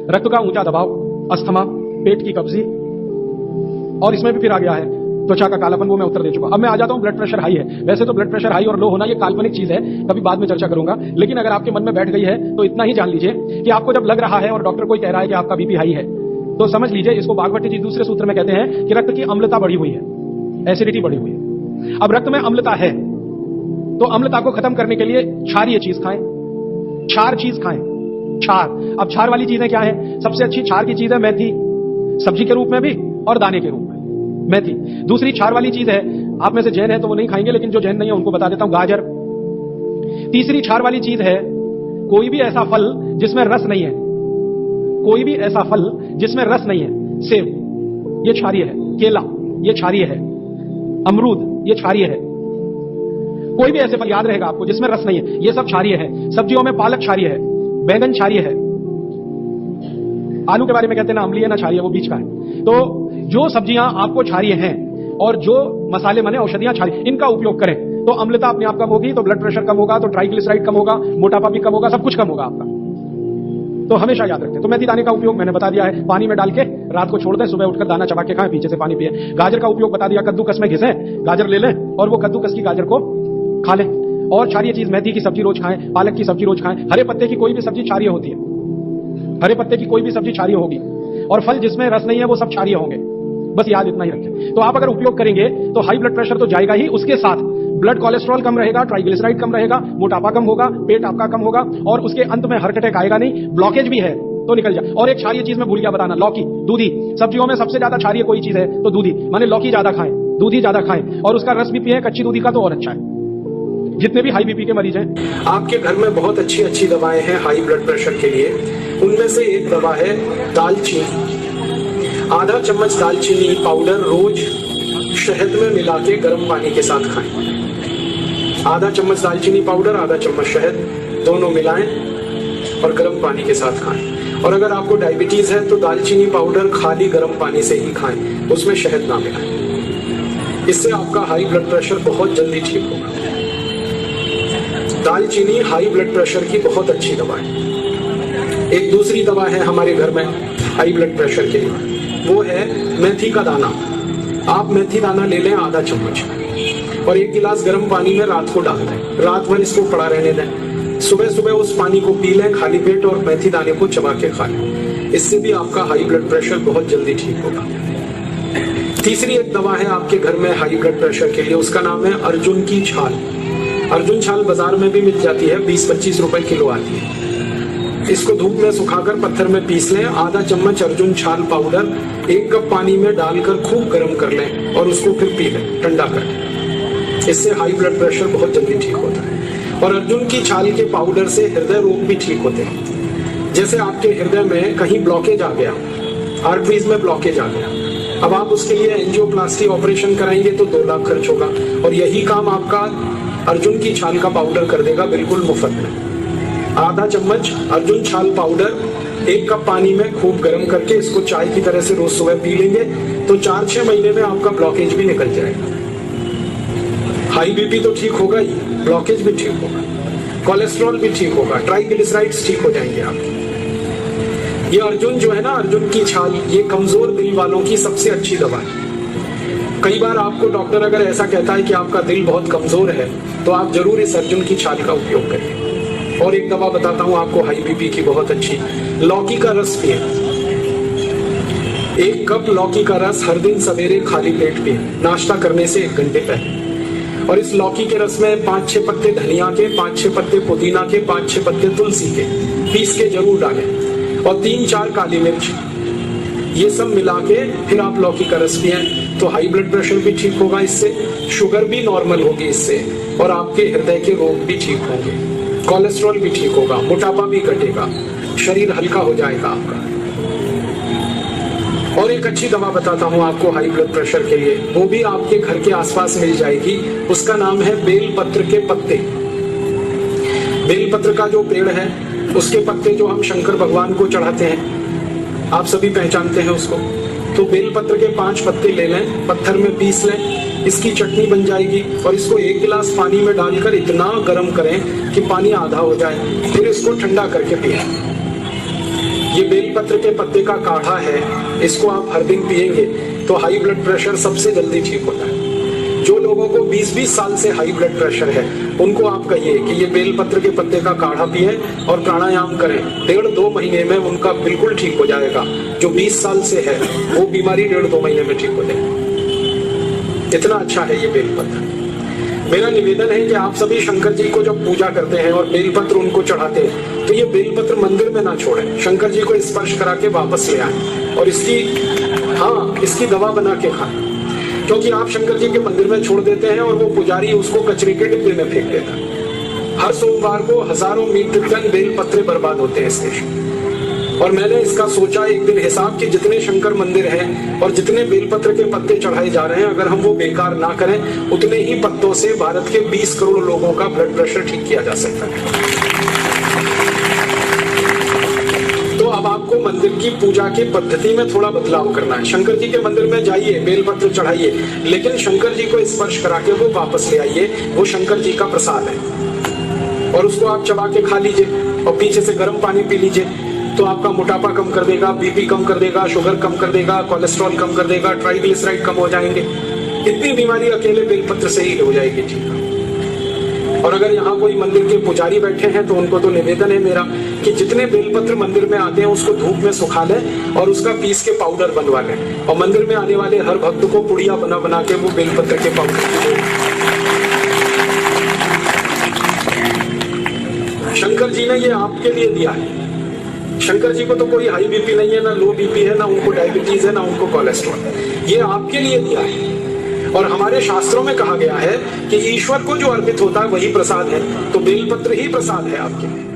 रक्त का ऊंचा दबाव, अस्थमा, पेट की कब्जी, और इसमें भी फिर आ गया है त्वचा का कालापन, वो मैं उत्तर दे चुका। अब मैं आ जाता हूं ब्लड प्रेशर हाई है। वैसे तो ब्लड प्रेशर हाई और लो होना ये काल्पनिक चीज है, कभी बाद में चर्चा करूंगा, लेकिन अगर आपके मन में बैठ गई है तो इतना ही जान लीजिए कि आपको जब लग रहा है और डॉक्टर कोई कह रहा है कि आपका बीपी हाई है, तो समझ लीजिए, इसको भागवती जी दूसरे सूत्र में कहते हैं कि रक्त की अम्लता बढ़ी हुई है, एसिडिटी बढ़ी हुई है। अब रक्त में अम्लता है तो अम्लता को खत्म करने के लिए क्षारीय चीज खाएं, क्षार चीज खाएं, क्षार। अब क्षार वाली चीजें क्या है? सबसे अच्छी क्षार की चीज है मेथी, सब्जी के रूप में भी और दाने के रूप में मेथी। दूसरी क्षार वाली चीज है, आप में से जैन है तो वो नहीं खाएंगे, लेकिन जो जैन नहीं है उनको बता देता हूं, गाजर। तीसरी क्षार वाली चीज है कोई भी ऐसा फल जिसमें रस नहीं है, कोई भी ऐसा फल जिसमें रस नहीं है। सेब ये क्षारीय है, केला ये क्षारीय है, अमरूद ये क्षारीय है। कोई भी ऐसे फल याद रहेगा आपको जिसमें रस नहीं है, ये सब क्षारीय है। सब्जियों में पालक क्षारीय है, बैंगन क्षारीय है, आलू के बारे में कहते हैं ना अम्लीय ना क्षारीय, वो बीच का है। तो जो सब्जियां आपको क्षारीय हैं और जो मसाले माने औषधियां क्षारीय, इनका उपयोग करें तो अम्लता अपने आप कम होगी, तो ब्लड प्रेशर कम होगा, तो ट्राइग्लिसराइड कम होगा, मोटापा भी कम होगा, सब कुछ कम होगा आपका। तो हमेशा याद रखें। तो मेथी दाने का उपयोग मैंने बता दिया है, पानी में डाल के रात को छोड़ दें, सुबह उठकर दाना चबा के खाएं, पीछे से पानी पिए। गाजर का उपयोग बता दिया, कद्दूकस में घिसें, गाजर ले लें और वो कद्दूकस की गाजर को खा लें। और क्षारीय चीज मेथी की सब्जी रोज खाएं, पालक की सब्जी रोज खाएं, हरे पत्ते की कोई भी सब्जी क्षारीय होती है, हरे पत्ते की कोई भी सब्जी क्षारीय होगी, और फल जिसमें रस नहीं है वो सब क्षारीय होंगे। बस याद इतना ही रखें। तो आप अगर उपयोग करेंगे तो हाई ब्लड प्रेशर तो जाएगा ही, उसके साथ ब्लड कोलेस्ट्रॉल कम रहेगा, ट्राइग्लिसराइड कम रहेगा, मोटापा कम होगा, पेट आपका कम होगा, और उसके अंत में हार्ट अटैक आएगा नहीं। ब्लॉकेज भी है तो निकल जाए। और एक क्षारीय चीज में भूल गया बताना, लौकी, दूधी। सब्जियों में सबसे ज्यादा क्षारीय कोई चीज है तो दूधी, माने लौकी ज्यादा खाएं, दूधी ज्यादा खाएं, और उसका रस भी पिए, कच्ची दूधी का तो और अच्छा है। जितने भी हाई बीपी के मरीज हैं, आपके घर में बहुत अच्छी अच्छी दवाएं हैं हाई ब्लड प्रेशर के लिए। उनमें से एक दवा है दालचीनी। आधा चम्मच दालचीनी पाउडर रोज शहद में मिला के गर्म पानी के साथ खाएं। आधा चम्मच दालचीनी पाउडर, आधा चम्मच शहद, दोनों मिलाएं और गर्म पानी के साथ खाएं। और अगर आपको डायबिटीज है तो दालचीनी पाउडर खाली गर्म पानी से ही खाएं, उसमें शहद ना मिलाएं। इससे आपका हाई ब्लड प्रेशर बहुत जल्दी ठीक होगा। दालचीनी हाई ब्लड प्रेशर की बहुत अच्छी दवा है। एक दूसरी दवा है हमारे घर में हाई ब्लड प्रेशर के लिए, वो है मेथी का दाना। आप मेथी दाना ले लें आधा चम्मच और एक गिलास गर्म पानी में रात को डाल दें, रात भर इसको पड़ा रहने दें। सुबह सुबह उस पानी को पी लें खाली पेट और मेथी दाने को चबा के खा लें। इससे भी आपका हाई ब्लड प्रेशर बहुत जल्दी ठीक होगा। तीसरी एक दवा है आपके घर में हाई ब्लड प्रेशर के लिए, उसका नाम है अर्जुन की छाल। अर्जुन छाल बाजार में भी मिल जाती है, 20-25 रुपए किलो आती है। इसको धूप में सुखाकर पत्थर में पीस लें। आधा चम्मच अर्जुन छाल पाउडर 1 कप पानी में डालकर खूब गर्म कर लें और उसको फिर पी लें ठंडा कर। इससे हाई ब्लड प्रेशर बहुत जल्दी ठीक होता है। और अर्जुन की छाल के पाउडर से हृदय रोग भी ठीक होते हैं। जैसे आपके हृदय में कहीं ब्लॉकेज आ गया, आर्टरीज में ब्लॉकेज आ गया, अब आप उसके लिए एंजियोप्लास्टी ऑपरेशन कराएंगे तो 2 लाख खर्च होगा, और यही काम आपका अर्जुन की छाल का पाउडर कर देगा बिल्कुल मुफ्त में। आधा चम्मच अर्जुन छाल पाउडर 1 कप पानी में खूब गर्म करके इसको चाय की तरह से रोज सुबह पी लेंगे तो 4-6 महीने में आपका ब्लॉकेज भी निकल जाएगा। हाई बीपी तो ठीक होगा ही, ब्लॉकेज भी ठीक होगा, कोलेस्ट्रॉल भी ठीक होगा, ट्राइग्लिसराइड्स ठीक हो जाएंगे आपके। ये अर्जुन जो है ना, अर्जुन की छाल, ये कमजोर दिल वालों की सबसे अच्छी दवा है। कई बार आपको डॉक्टर अगर ऐसा कहता है कि आपका दिल बहुत कमजोर है तो आप जरूर इस अर्जुन की छाल का उपयोग करिए। और एक दवा बताता हूं आपको हाई बीपी की बहुत अच्छी, लौकी का रस पिए। 1 कप लौकी का रस हर दिन सवेरे खाली पेट पिए, नाश्ता करने से 1 घंटे पहले। और इस लौकी के रस में 5-6 पत्ते धनिया के, 5-6 पत्ते पुदीना के, 5-6 पत्ते तुलसी के पीस के जरूर डालें, और 3-4 काली मिर्च, ये सब मिला के फिर आप लौकी का रस पिए तो हाई ब्लड प्रेशर भी ठीक होगा इससे, शुगर भी नॉर्मल होगी इससे, और आपके हृदय के रोग भी ठीक होंगे, कोलेस्ट्रॉल भी ठीक होगा, मोटापा भी घटेगा, शरीर हल्का हो जाएगा आपका। और एक अच्छी दवा बताता हूं आपको हाई ब्लड प्रेशर के लिए, वो भी आपके घर के आसपास मिल जाएगी। उसका नाम है बेलपत्र के पत्ते। बेलपत्र का जो पेड़ है उसके पत्ते जो हम शंकर भगवान को चढ़ाते हैं, आप सभी पहचानते हैं उसको। तो बेलपत्र के 5 पत्ते ले लें, पत्थर में पीस लें, इसकी चटनी बन जाएगी, और इसको 1 गिलास पानी में डालकर इतना गर्म करें कि पानी आधा हो जाए, फिर इसको ठंडा करके पिएं। ये बेलपत्र के पत्ते का काढ़ा है, इसको आप हर दिन पिएंगे तो हाई ब्लड प्रेशर सबसे जल्दी ठीक होता है। जो लोगों को 20-20 साल से हाई ब्लड प्रेशर है, उनको आप कहिए कि ये बेलपत्र के पत्ते का काढ़ा पिए और प्राणायाम करें, 1.5-2 महीने में उनका बिल्कुल ठीक हो जाएगा। जो 20 साल से है वो बीमारी 1.5-2 महीने में ठीक हो जाएगी। इतना अच्छा है ये बेलपत्र। मेरा निवेदन है कि आप सभी शंकर जी को जब पूजा करते हैं और बेलपत्र उनको चढ़ाते हैं तो ये बेलपत्र मंदिर में ना छोड़ें, शंकर जी को स्पर्श करा के वापस ले आए और इसकी दवा बना के खाएं। क्योंकि आप शंकर जी के मंदिर में छोड़ देते हैं और वो पुजारी उसको कचरे के डिब्बे में फेंक देता है। हर सोमवार को हजारों मीट्रिक टन बेलपत्र बर्बाद होते हैं इस देश में। और मैंने इसका सोचा एक दिन हिसाब कि जितने शंकर मंदिर हैं और जितने बेलपत्र के पत्ते चढ़ाए जा रहे हैं, अगर हम वो बेकार ना करें, उतने ही पत्तों से भारत के 20 करोड़ लोगों का ब्लड प्रेशर ठीक किया जा सकता है। तो अब आपको मंदिर की पूजा की पद्धति में थोड़ा बदलाव करना है। शंकर जी के मंदिर में जाइए, बेलपत्र चढ़ाइए, लेकिन शंकर जी को स्पर्श करा के वो वापस ले आइए। वो शंकर जी का प्रसाद है और उसको आप चबा के खा लीजिए और पीछे से गर्म पानी पी लीजिए, तो आपका मोटापा कम कर देगा, बीपी कम कर देगा, शुगर कम कर देगा, कोलेस्ट्रॉल कम कर देगा, ट्राइग्लिसराइड कम हो जाएंगे। इतनी बीमारी अकेले बेलपत्र से ही हो जाएगी ठीक। और अगर यहाँ कोई मंदिर के पुजारी बैठे हैं तो उनको तो निवेदन है मेरा कि जितने बेलपत्र मंदिर में आते हैं उसको धूप में सुखा लें और उसका पीस के पाउडर बनवा लें और मंदिर में आने वाले हर भक्त को पुड़िया बना बना के वो बेलपत्र के पाउडर। शंकर जी ने ये आपके लिए दिया है। शंकर जी को तो कोई हाई बीपी नहीं है, ना लो बीपी है, ना उनको डायबिटीज है, ना उनको कोलेस्ट्रॉल। ये आपके लिए दिया है। और हमारे शास्त्रों में कहा गया है कि ईश्वर को जो अर्पित होता है वही प्रसाद है, तो बेलपत्र ही प्रसाद है आपके लिए।